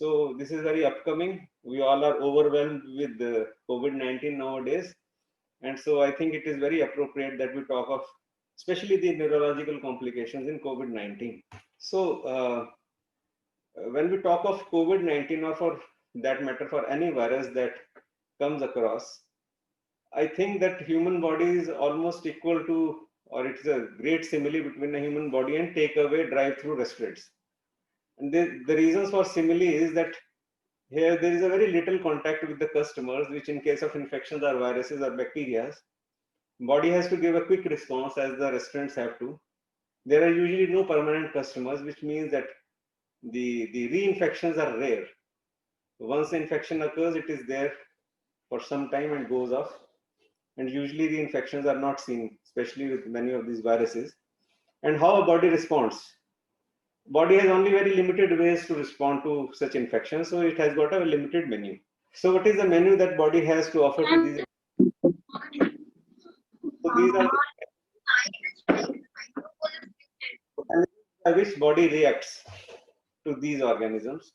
So this is very upcoming. We all are overwhelmed with the COVID-19 nowadays. And so I think it is very appropriate that we talk of especially the neurological complications in COVID-19. So when we talk of COVID-19, or for that matter for any virus that comes across, I think that human body is almost equal to, or it's a great simile between a human body and takeaway drive-through restaurants. And the reasons for simile is that here there is a very little contact with the customers, which in case of infections or viruses or bacteria, body has to give a quick response as the restaurants have to. There are usually no permanent customers, which means that the reinfections are rare. Once the infection occurs, it is there for some time and goes off. And usually the infections are not seen, especially with many of these viruses. And how a body responds. Body has only very limited ways to respond to such infections, so it has got a limited menu. So what is the menu that body has to offer to these? So these are the which body reacts to these organisms.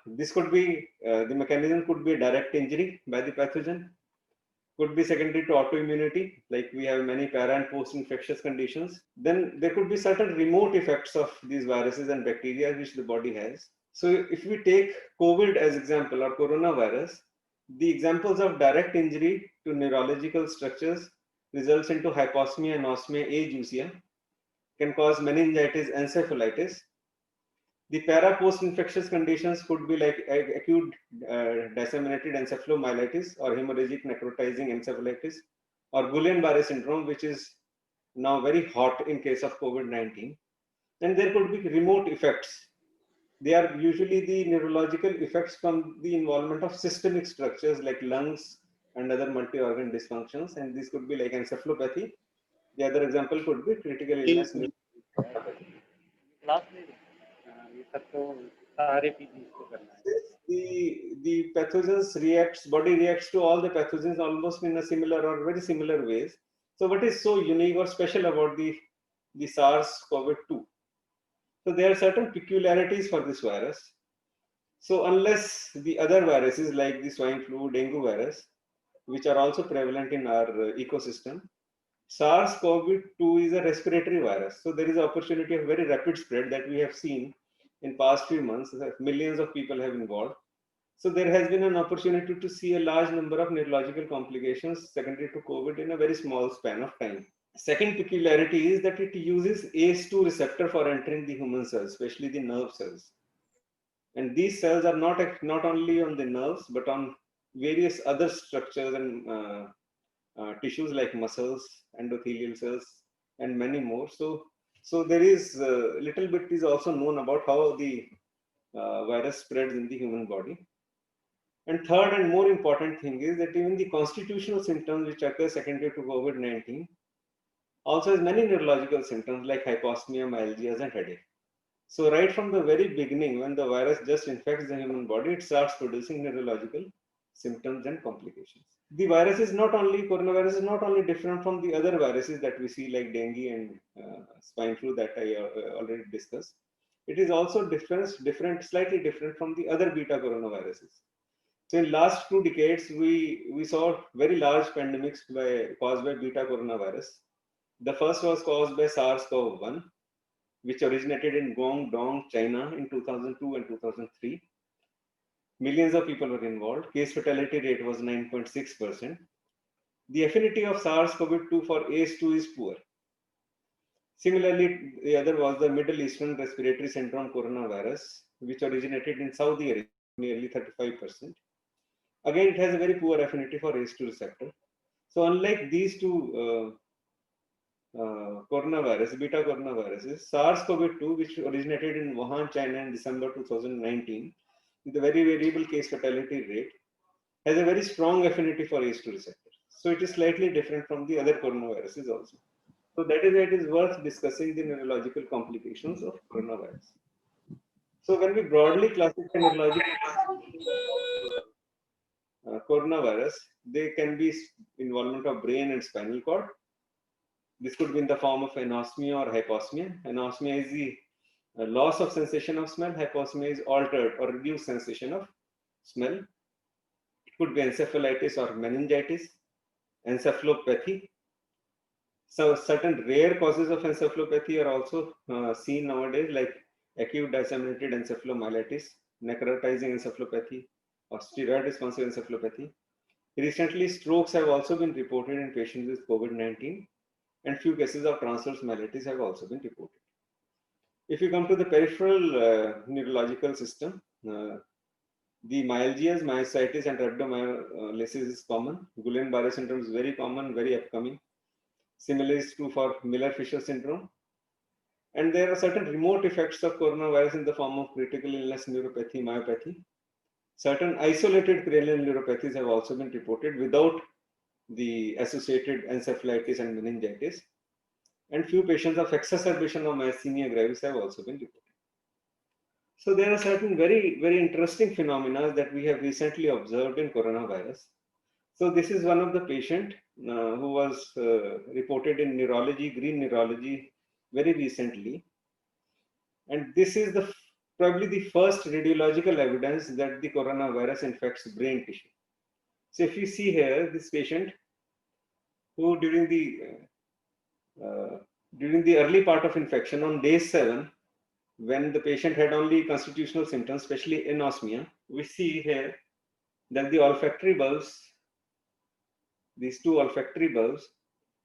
This could be, the mechanism could be direct injury by the pathogen, could be secondary to autoimmunity, like we have many para and post-infectious conditions. Then there could be certain remote effects of these viruses and bacteria which the body has. So if we take COVID as example, or coronavirus, the examples of direct injury to neurological structures results into hyposmia, anosmia, ageusia, can cause meningitis, encephalitis. The para post-infectious conditions could be like acute disseminated encephalomyelitis or hemorrhagic necrotizing encephalitis, or Guillain-Barré syndrome, which is now very hot in case of COVID-19. And there could be remote effects. They are usually the neurological effects from the involvement of systemic structures like lungs and other multi-organ dysfunctions. And this could be like encephalopathy. The other example could be critical illness. The pathogens reacts, body reacts to all the pathogens almost in a similar or very similar ways. So what is so unique or special about the SARS-CoV-2? So there are certain peculiarities for this virus. So unless the other viruses like the swine flu, dengue virus, which are also prevalent in our ecosystem, SARS-CoV-2 is a respiratory virus. So there is an opportunity of very rapid spread that we have seen in past few months. Millions of people have involved. So there has been an opportunity to see a large number of neurological complications secondary to COVID in a very small span of time. Second peculiarity is that it uses ACE2 receptor for entering the human cells, especially the nerve cells. And these cells are not only on the nerves, but on various other structures and tissues like muscles, endothelial cells, and many more. So there is a little bit is also known about how the virus spreads in the human body. And third and more important thing is that even the constitutional symptoms which occur secondary to COVID-19 also has many neurological symptoms like hyposmia, myalgias, and headache. So right from the very beginning, when the virus just infects the human body, it starts producing neurological symptoms and complications. The virus is not only, coronavirus is not only different from the other viruses that we see like dengue and swine flu that I already discussed. It is also slightly different from the other beta coronaviruses. So in last 2 decades, we saw very large pandemics caused by beta coronavirus. The first was caused by SARS-CoV-1, which originated in Guangdong, China in 2002 and 2003. Millions of people were involved. Case fatality rate was 9.6%. The affinity of SARS-CoV-2 for ACE2 is poor. Similarly, the other was the Middle Eastern Respiratory Syndrome coronavirus, which originated in Saudi Arabia, nearly 35%. Again, it has a very poor affinity for ACE2 receptor. So unlike these two coronavirus, beta coronaviruses, SARS-CoV-2, which originated in Wuhan, China in December 2019, with a very variable case fatality rate, has a very strong affinity for ACE2 receptor. So it is slightly different from the other coronaviruses also. So that is why it is worth discussing the neurological complications of coronavirus. So when we broadly classify neurological coronavirus, they can be involvement of brain and spinal cord. This could be in the form of anosmia or hyposmia. Anosmia is the A loss of sensation of smell. Hyposmia is altered or reduced sensation of smell. It could be encephalitis or meningitis, encephalopathy. So certain rare causes of encephalopathy are also seen nowadays, like acute disseminated encephalomyelitis, necrotizing encephalopathy, or steroid responsive encephalopathy. Recently, strokes have also been reported in patients with COVID-19, and few cases of transverse myelitis have also been reported. If you come to the peripheral neurological system, the myalgias, myositis, and rhabdomyolysis is common. Guillain-Barré syndrome is very common, very upcoming. Similarly, is true for Miller-Fisher syndrome. And there are certain remote effects of coronavirus in the form of critical illness, neuropathy, myopathy. Certain isolated cranial neuropathies have also been reported without the associated encephalitis and meningitis. And few patients of exacerbation of myasthenia gravis have also been reported. So there are certain very, very interesting phenomena that we have recently observed in coronavirus. So this is one of the patient who was reported in neurology, green neurology, very recently. And this is probably the first radiological evidence that the coronavirus infects brain tissue. So if you see here, this patient who during the early part of infection on day 7, when the patient had only constitutional symptoms, especially anosmia, we see here that the olfactory bulbs, these two olfactory bulbs,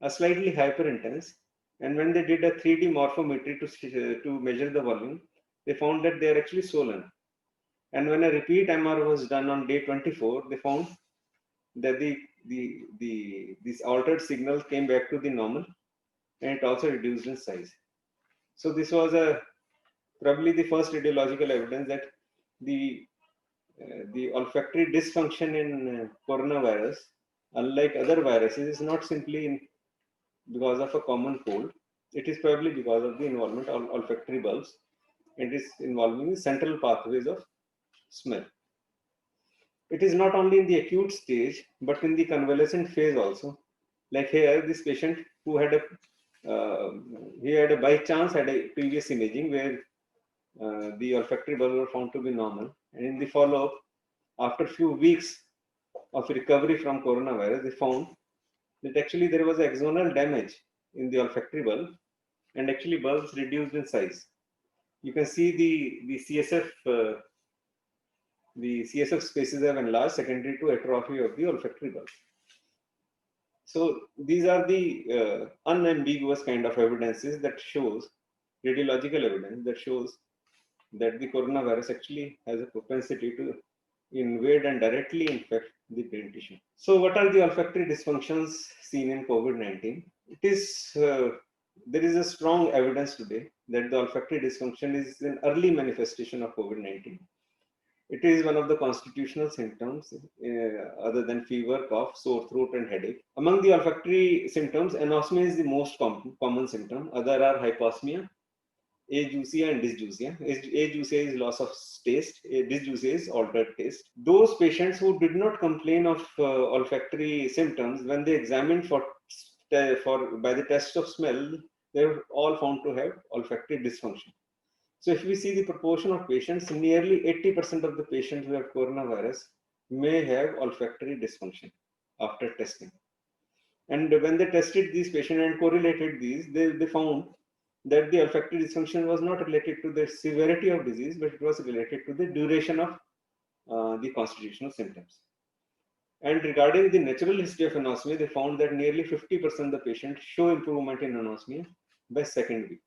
are slightly hyperintense. And when they did a 3D morphometry to measure the volume, they found that they are actually swollen. And when a repeat MR was done on day 24, they found that this altered signal came back to the normal, and it also reduced in size. So this was probably the first radiological evidence that the olfactory dysfunction in coronavirus, unlike other viruses, is not simply because of a common cold. It is probably because of the involvement of olfactory bulbs. It is involving the central pathways of smell. It is not only in the acute stage, but in the convalescent phase also. Like here, this patient who had by chance had a previous imaging where the olfactory bulbs were found to be normal. And in the follow-up, after a few weeks of recovery from coronavirus, they found that actually there was axonal damage in the olfactory bulb, and actually bulbs reduced in size. You can see the CSF spaces have enlarged secondary to atrophy of the olfactory bulb. So these are the unambiguous kind of evidences that shows, radiological evidence that shows that the coronavirus actually has a propensity to invade and directly infect the brain tissue. So what are the olfactory dysfunctions seen in COVID-19? It is, there is a strong evidence today that the olfactory dysfunction is an early manifestation of COVID-19. It is one of the constitutional symptoms other than fever, cough, sore throat, and headache. Among the olfactory symptoms, anosmia is the most common symptom. Other are hyposmia, ageusia, and dysgeusia. Ageusia is loss of taste, dysgeusia is altered taste. Those patients who did not complain of olfactory symptoms, when they examined by the test of smell, they were all found to have olfactory dysfunction. So if we see the proportion of patients, nearly 80% of the patients who have coronavirus may have olfactory dysfunction after testing. And when they tested these patients and correlated these, they found that the olfactory dysfunction was not related to the severity of disease, but it was related to the duration of the constitutional symptoms. And regarding the natural history of anosmia, they found that nearly 50% of the patients show improvement in anosmia by second week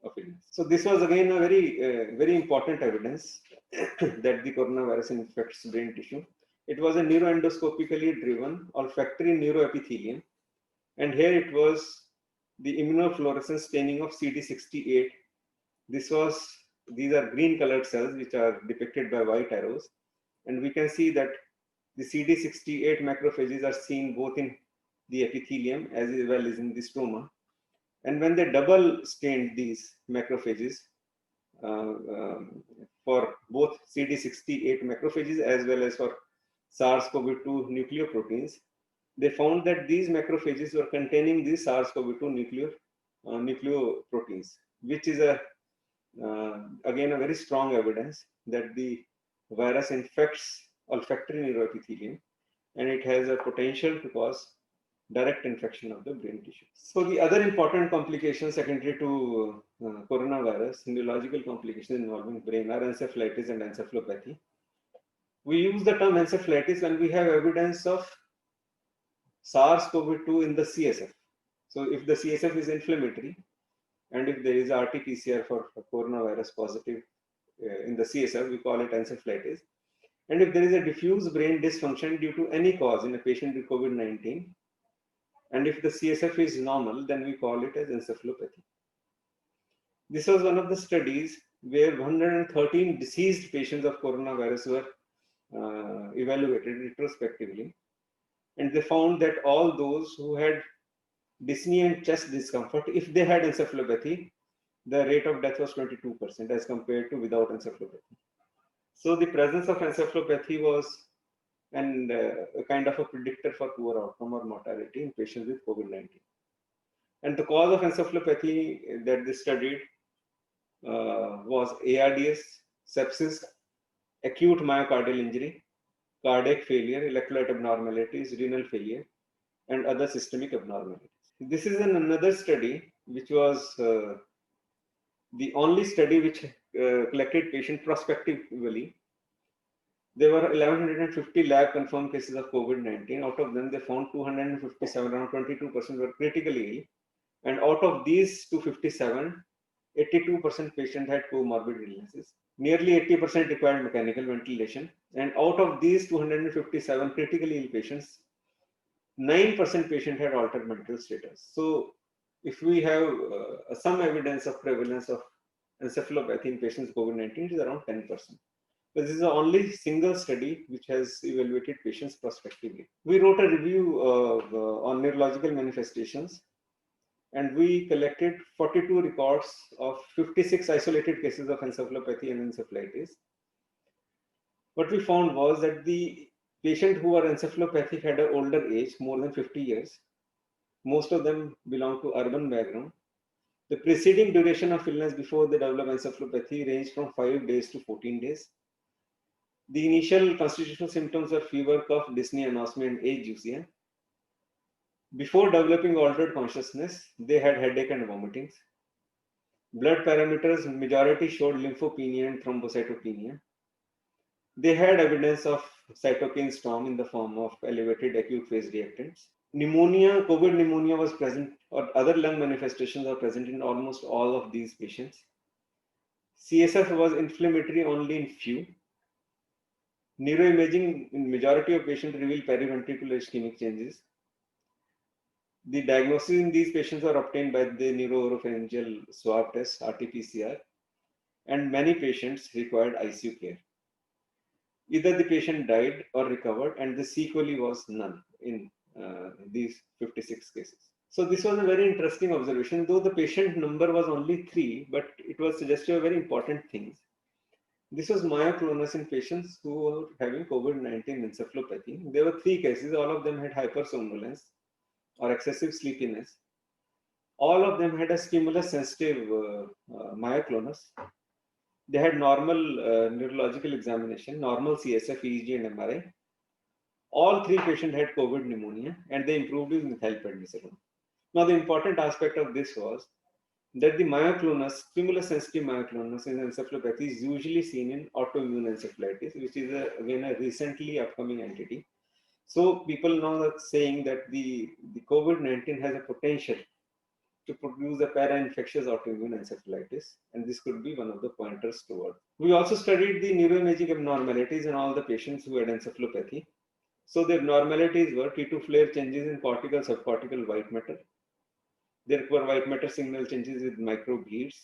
of illness. So this was again a very important evidence that the coronavirus infects brain tissue. It was a neuroendoscopically driven olfactory neuroepithelium, and here it was the immunofluorescence staining of CD68. These are green colored cells which are depicted by white arrows, and we can see that the CD68 macrophages are seen both in the epithelium as well as in the stroma. And when they double stained these macrophages for both CD68 macrophages as well as for SARS-CoV-2 nucleoproteins, they found that these macrophages were containing these SARS-CoV-2 nucleoproteins, which is again a very strong evidence that the virus infects olfactory neuroepithelium and it has a potential to cause direct infection of the brain tissue. So the other important complications secondary to coronavirus, neurological complications involving brain are encephalitis and encephalopathy. We use the term encephalitis when we have evidence of SARS-CoV-2 in the CSF. So if the CSF is inflammatory and if there is RT-PCR for coronavirus positive in the CSF, we call it encephalitis. And if there is a diffuse brain dysfunction due to any cause in a patient with COVID-19, and if the CSF is normal, then we call it as encephalopathy. This was one of the studies where 113 deceased patients of coronavirus were evaluated retrospectively. And they found that all those who had dyspnea and chest discomfort, if they had encephalopathy, the rate of death was 22% as compared to without encephalopathy. So the presence of encephalopathy was a kind of a predictor for poor outcome or mortality in patients with COVID-19. And the cause of encephalopathy that they studied was ARDS, sepsis, acute myocardial injury, cardiac failure, electrolyte abnormalities, renal failure, and other systemic abnormalities. This is another study which was the only study which collected patients prospectively. There were 1150 lab confirmed cases of COVID-19. Out of them, they found 257, around 22% were critically ill. And out of these 257, 82% patients had comorbid illnesses. Nearly 80% required mechanical ventilation. And out of these 257 critically ill patients, 9% patient had altered mental status. So if we have some evidence of prevalence of encephalopathy in patients with COVID-19, it is around 10%. But this is the only single study which has evaluated patients prospectively. We wrote a review on neurological manifestations, and we collected 42 records of 56 isolated cases of encephalopathy and encephalitis. What we found was that the patients who are encephalopathic had an older age, more than 50 years. Most of them belong to urban background. The preceding duration of illness before they develop encephalopathy ranged from 5 days to 14 days. The initial constitutional symptoms were fever, cough, dyspnea, anosmia, and ageusia. Before developing altered consciousness, they had headache and vomitings. Blood parameters, majority showed lymphopenia and thrombocytopenia. They had evidence of cytokine storm in the form of elevated acute phase reactants. Pneumonia, COVID pneumonia was present, or other lung manifestations are present in almost all of these patients. CSF was inflammatory only in few. Neuroimaging in majority of patients revealed periventricular ischemic changes. The diagnosis in these patients are obtained by the neurooropharyngeal swab test, RT-PCR, and many patients required ICU care. Either the patient died or recovered, and the sequelae was none in these 56 cases. So this was a very interesting observation, though the patient number was only 3, but it was suggestive of very important things. This was myoclonus in patients who were having COVID-19 encephalopathy. There were 3 cases, all of them had hypersomnolence or excessive sleepiness. All of them had a stimulus sensitive myoclonus. They had normal neurological examination, normal CSF, EEG, and MRI. All 3 patients had COVID pneumonia, and they improved with methylprednisolone. Now, the important aspect of this was that the myoclonus, stimulus sensitive myoclonus in encephalopathy is usually seen in autoimmune encephalitis, which is again a recently upcoming entity. So people now are saying that the COVID-19 has a potential to produce a para-infectious autoimmune encephalitis, and this could be one of the pointers toward. We also studied the neuroimaging abnormalities in all the patients who had encephalopathy. So the abnormalities were T2 flare changes in cortical subcortical white matter. There were white matter signal changes with microbleeds.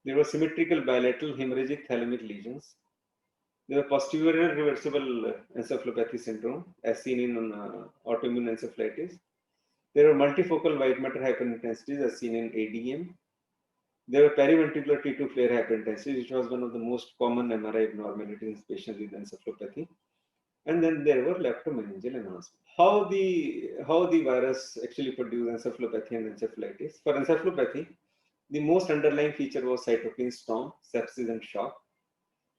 There were symmetrical bilateral hemorrhagic thalamic lesions. There were posterior reversible encephalopathy syndrome as seen in autoimmune encephalitis. There were multifocal white matter hyperintensities as seen in ADM. There were periventricular T2 flare hyperintensity, which was one of the most common MRI abnormalities in patients with encephalopathy. And then there were leptomeningeal enhancement. How the virus actually produces encephalopathy and encephalitis. For encephalopathy, The most underlying feature was cytokine storm, sepsis, and shock,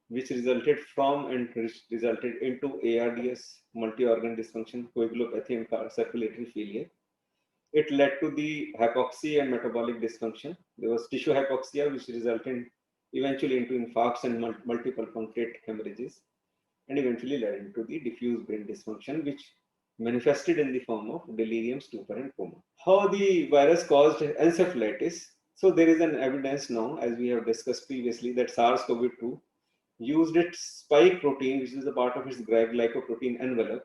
which resulted from and resulted into ARDS, multi-organ dysfunction, coagulopathy, and circulatory failure. It led to the hypoxia and metabolic dysfunction. There was tissue hypoxia, which resulted eventually into infarcts and multiple punctate hemorrhages, and eventually led into the diffuse brain dysfunction, which manifested in the form of delirium, stupor, and coma. How the virus caused encephalitis? So there is an evidence now, as we have discussed previously, that SARS-CoV-2 used its spike protein, which is a part of its glycoprotein envelope,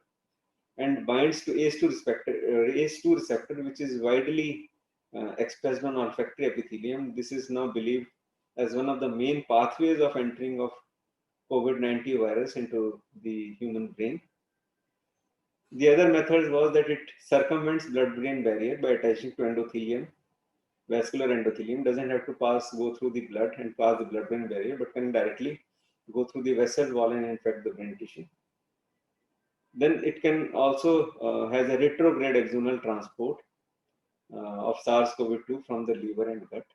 and binds to ACE2 receptor, which is widely expressed on olfactory epithelium. This is now believed as one of the main pathways of entering of COVID-19 virus into the human brain. The other method was that it circumvents blood-brain barrier by attaching to endothelium. Vascular endothelium doesn't have to go through the blood and pass the blood-brain barrier, but can directly go through the vessel wall and infect the brain tissue. Then it can also has a retrograde axonal transport of SARS-CoV-2 from the liver and gut.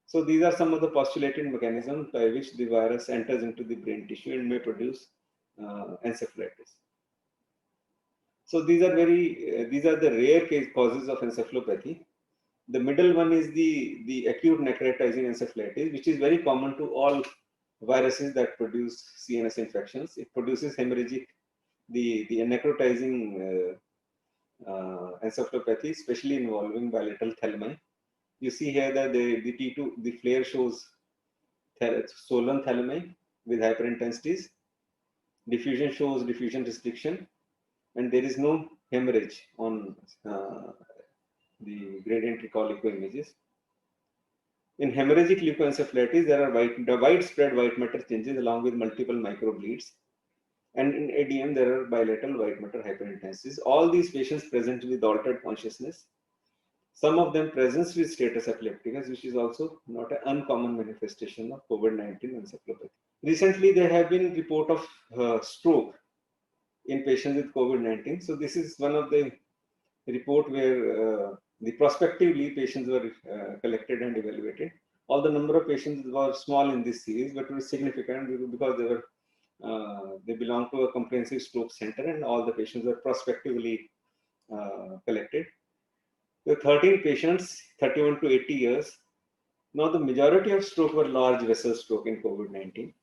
So these are some of the postulated mechanisms by which the virus enters into the brain tissue and may produce encephalitis. So these are the rare causes of encephalopathy. The middle one is the acute necrotizing encephalitis, which is very common to all viruses that produce CNS infections. It produces hemorrhagic, the necrotizing encephalopathy, especially involving bilateral thalami. You see here that the T2, the flare shows swollen thalami with hyperintensities. Diffusion shows diffusion restriction, and there is no hemorrhage on the gradient recall echo images. In hemorrhagic leukoencephalitis, there are widespread white matter changes along with multiple microbleeds. And in ADM, there are bilateral white matter hyperintensities. All these patients present with altered consciousness. Some of them present with status epilepticus, which is also not an uncommon manifestation of COVID-19 encephalopathy. Recently, there have been report of stroke in patients with COVID-19. So this is one of the report where prospectively patients were collected and evaluated. All the number of patients were small in this series, but it was significant because they belong to a comprehensive stroke center, and all the patients were prospectively collected. There were 13 patients, 31 to 80 years. Now the majority of stroke were large vessel stroke in COVID-19,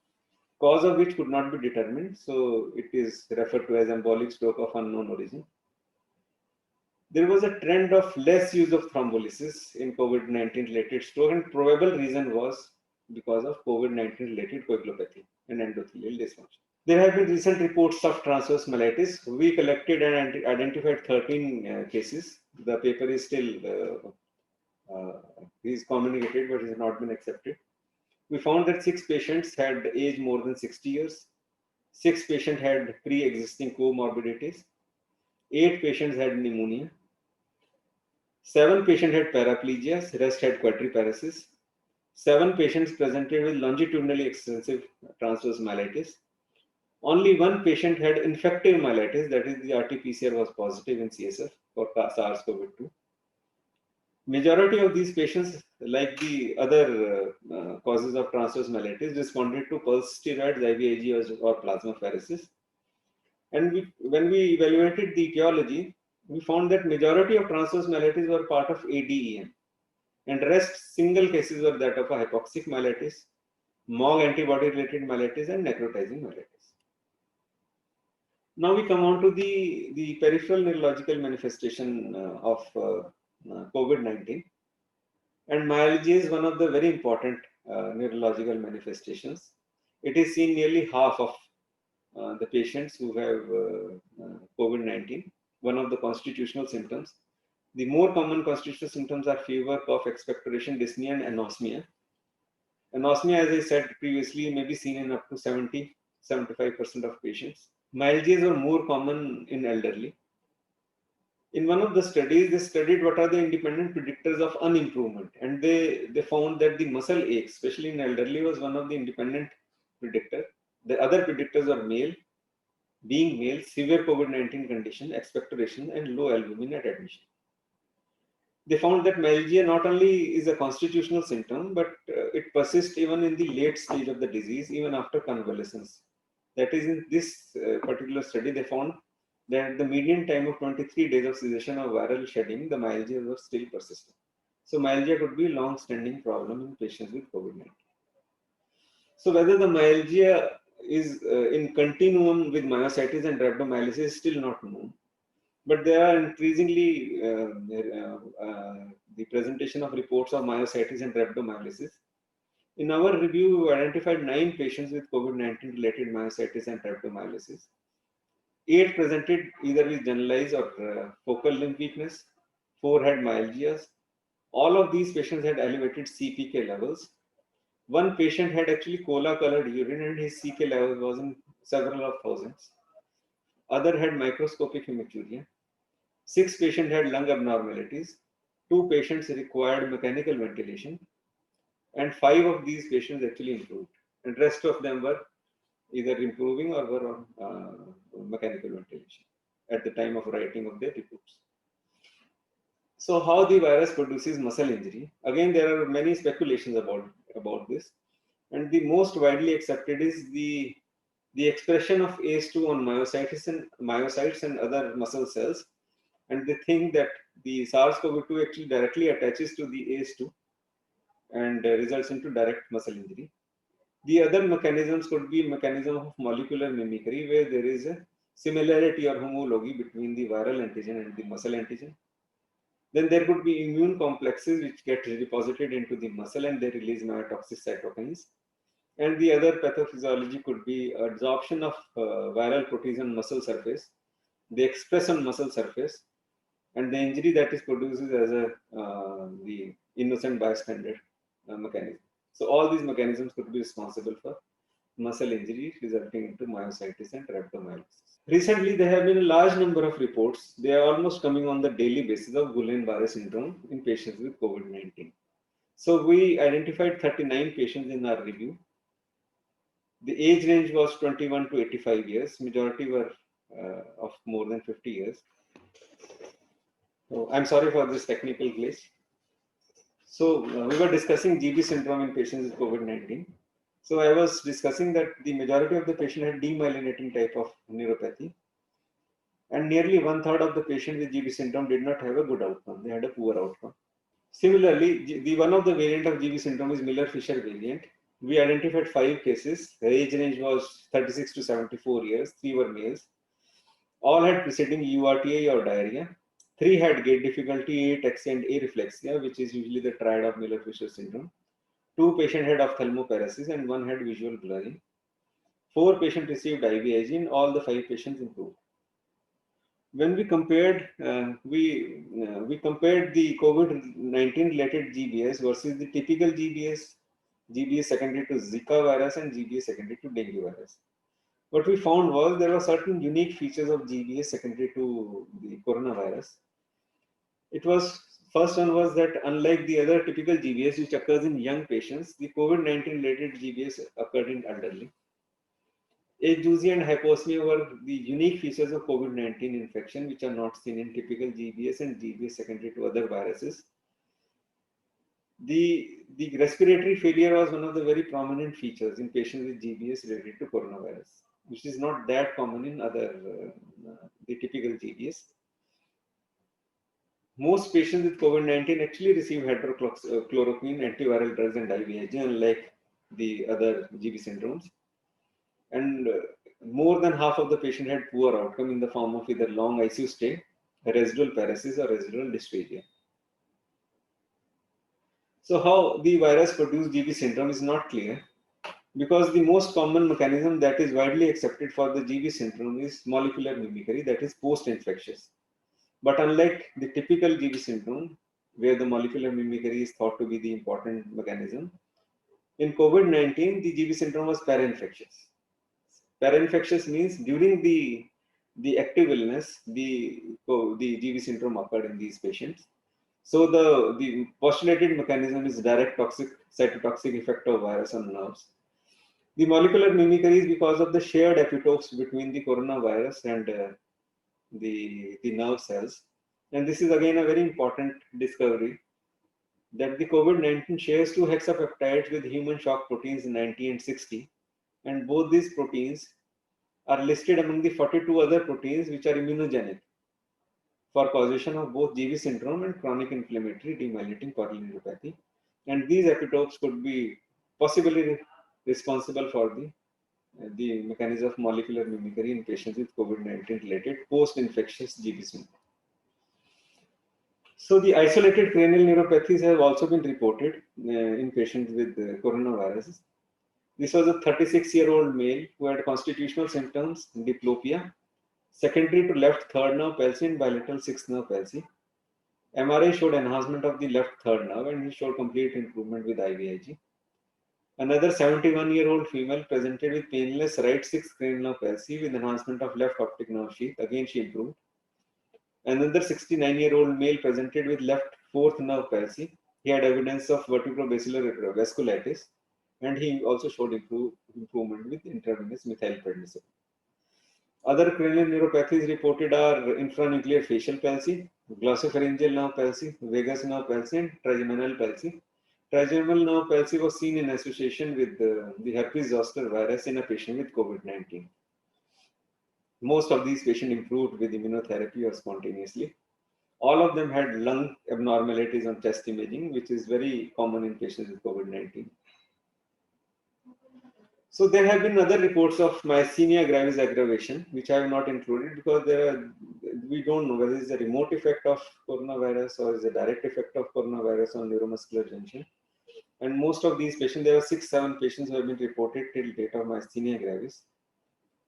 cause of which could not be determined. So it is referred to as embolic stroke of unknown origin. There was a trend of less use of thrombolysis in COVID-19 related stroke, and probable reason was because of COVID-19 related coagulopathy and endothelial dysfunction. There have been recent reports of transverse myelitis. We collected and identified 13 cases. The paper is still is communicated, but it has not been accepted. We found that 6 patients had age more than 60 years. 6 patients had pre-existing comorbidities. 8 patients had pneumonia. 7 patients had paraplegia, rest had quadriparesis. 7 patients presented with longitudinally extensive transverse myelitis. Only 1 patient had infective myelitis, that is, the RT-PCR was positive in CSF for SARS-CoV-2. Majority of these patients, like the other causes of transverse myelitis, responded to pulse steroids, IVIG, or plasmapheresis. And when we evaluated the etiology, we found that majority of transverse myelitis were part of ADEM, and rest single cases were that of a hypoxic myelitis, MOG antibody-related myelitis, and necrotizing myelitis. Now we come on to the peripheral neurological manifestation of COVID-19, and myalgia is one of the very important neurological manifestations. It is seen nearly half of the patients who have COVID-19, one of the constitutional symptoms. The more common constitutional symptoms are fever, cough, expectoration, dyspnea, and anosmia. Anosmia, as I said previously, may be seen in up to 70-75% of patients. Myalgias are more common in elderly. In one of the studies, they studied what are the independent predictors of unimprovement, and they found that the muscle aches, especially in elderly, was one of the independent predictor. The other predictors are being male, severe COVID-19 condition, expectoration, and low albumin at admission. They found that myalgia not only is a constitutional symptom, but it persists even in the late stage of the disease, even after convalescence. That is, in this particular study, they found that the median time of 23 days of cessation of viral shedding, the myalgia was still persistent. So myalgia could be a long-standing problem in patients with COVID-19. So whether the myalgia is in continuum with myositis and rhabdomyolysis is still not known. But there are increasingly the presentation of reports of myositis and rhabdomyolysis. In our review, we identified 9 patients with COVID-19 related myositis and rhabdomyolysis. 8 presented either with generalized or focal limb weakness. 4 had myalgias. All of these patients had elevated CPK levels. One patient had actually cola-colored urine and his CK level was in several of thousands. Other had microscopic hematuria. 6 patients had lung abnormalities. 2 patients required mechanical ventilation. And 5 of these patients actually improved. And rest of them were either improving or were on mechanical ventilation at the time of writing of their reports. So how the virus produces muscle injury? Again, there are many speculations about this. And the most widely accepted is the expression of ACE2 on myocytes and other muscle cells. And they think that the SARS-CoV-2 actually directly attaches to the ACE2 and results into direct muscle injury. The other mechanisms could be mechanism of molecular mimicry, where there is a similarity or homology between the viral antigen and the muscle antigen. Then there could be immune complexes which get deposited into the muscle and they release myotoxic cytokines. And the other pathophysiology could be absorption of viral proteins on muscle surface. They express on muscle surface, and the injury that is produced as the innocent bystander mechanism. So all these mechanisms could be responsible for muscle injury resulting into myositis and rhabdomyolysis. Recently, there have been a large number of reports. They are almost coming on the daily basis of Guillain-Barré syndrome in patients with COVID-19. So we identified 39 patients in our review. The age range was 21 to 85 years. Majority were of more than 50 years. So I'm sorry for this technical glitch. So we were discussing GB syndrome in patients with COVID-19. So I was discussing that the majority of the patient had demyelinating type of neuropathy. And nearly 1/3 of the patients with GB syndrome did not have a good outcome. They had a poor outcome. Similarly, the one of the variant of GB syndrome is Miller-Fisher variant. We identified 5 cases. The age range was 36 to 74 years. 3 were males. All had preceding URTI or diarrhea. 3 had gait difficulty, ataxia, and areflexia, which is usually the triad of Miller-Fisher syndrome. 2 patients had ophthalmoparesis and 1 had visual blurring. 4 patients received IVIG and all the 5 patients improved. When we compared, we compared the COVID-19 related GBS versus the typical GBS, GBS secondary to Zika virus and GBS secondary to dengue virus. What we found was there were certain unique features of GBS secondary to the coronavirus. It was first one was that unlike the other typical GBS which occurs in young patients, the COVID-19 related GBS occurred in elderly. Ageusia and hyposmia were the unique features of COVID-19 infection which are not seen in typical GBS and GBS secondary to other viruses. The respiratory failure was one of the very prominent features in patients with GBS related to coronavirus, which is not that common in other the typical GBS. Most patients with COVID-19 actually receive hydrochloroquine, antiviral drugs, and IVIG, unlike the other GB syndromes. And more than half of the patient had poor outcome in the form of either long ICU stay, residual paresis, or residual dysphagia. So how the virus produced GB syndrome is not clear, because the most common mechanism that is widely accepted for the GB syndrome is molecular mimicry, that is post-infectious. But unlike the typical GB syndrome, where the molecular mimicry is thought to be the important mechanism, in COVID-19, the GB syndrome was parainfectious. Parainfectious means during the active illness, the GB syndrome occurred in these patients. So the postulated mechanism is direct cytotoxic effect of virus on nerves. The molecular mimicry is because of the shared epitopes between the coronavirus and the nerve cells. And this is again a very important discovery, that the COVID-19 shares two hexapeptides with human shock proteins 90 and 60. And both these proteins are listed among the 42 other proteins which are immunogenic for causation of both GV syndrome and chronic inflammatory demyelinating polyneuropathy. And these epitopes could be possibly responsible for the mechanism of molecular mimicry in patients with COVID-19 related post-infectious GV syndrome. So the isolated cranial neuropathies have also been reported in patients with coronavirus. This was a 36-year-old male who had constitutional symptoms, diplopia, secondary to left third nerve palsy and bilateral sixth nerve palsy. MRI showed enhancement of the left third nerve and he showed complete improvement with IVIG. Another 71-year-old female presented with painless right sixth cranial nerve palsy with enhancement of left optic nerve sheath. Again, she improved. Another 69-year-old male presented with left fourth nerve palsy. He had evidence of vertebrobasilar vasculitis, and he also showed improvement with intravenous methylprednisolone. Other cranial neuropathies reported are infranuclear facial palsy, glossopharyngeal nerve palsy, vagus nerve palsy, and trigeminal palsy. Trigeminal nerve palsy was seen in association with the herpes zoster virus in a patient with COVID-19. Most of these patients improved with immunotherapy or spontaneously. All of them had lung abnormalities on chest imaging, which is very common in patients with COVID-19. So there have been other reports of myasthenia gravis aggravation, which I have not included because we don't know whether it's a remote effect of coronavirus or is a direct effect of coronavirus on neuromuscular junction. And most of these patients, there were 6-7 patients who have been reported till date of myasthenia gravis.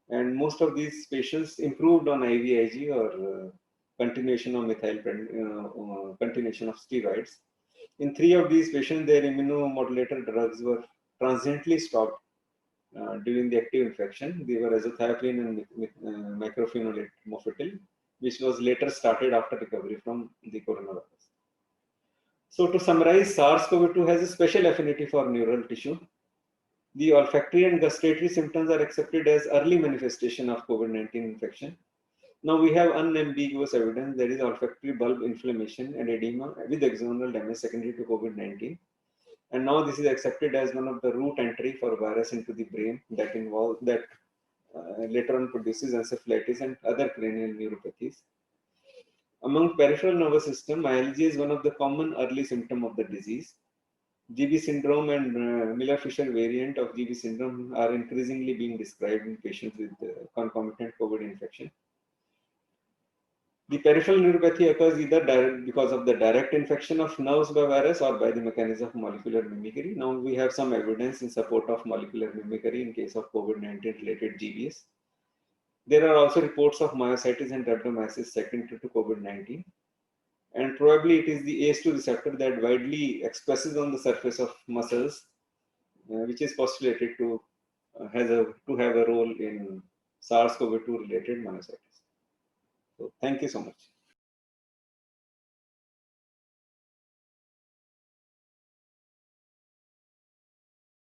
And most of these patients improved on IVIG or continuation of continuation of steroids. In 3 of these patients, their immunomodulator drugs were transiently stopped during the active infection. They were azathioprine and mycophenolate mofetil, which was later started after recovery from the coronavirus. So to summarize, SARS-CoV-2 has a special affinity for neural tissue. The olfactory and gustatory symptoms are accepted as early manifestation of COVID-19 infection. Now we have unambiguous evidence there is olfactory bulb inflammation and edema with axonal damage secondary to COVID-19. And now this is accepted as one of the route entry for virus into the brain that later on produces encephalitis and other cranial neuropathies. Among peripheral nervous system, myalgia is one of the common early symptoms of the disease. GV syndrome and Miller-Fisher variant of GV syndrome are increasingly being described in patients with concomitant COVID infection. The peripheral neuropathy occurs either because of the direct infection of nerves by virus or by the mechanism of molecular mimicry. Now we have some evidence in support of molecular mimicry in case of COVID-19 related GVS. There are also reports of myositis and rhabdomyosis secondary to COVID-19. And probably it is the ACE2 receptor that widely expresses on the surface of muscles, which is postulated to have a role in SARS-CoV-2 related myositis. So thank you so much.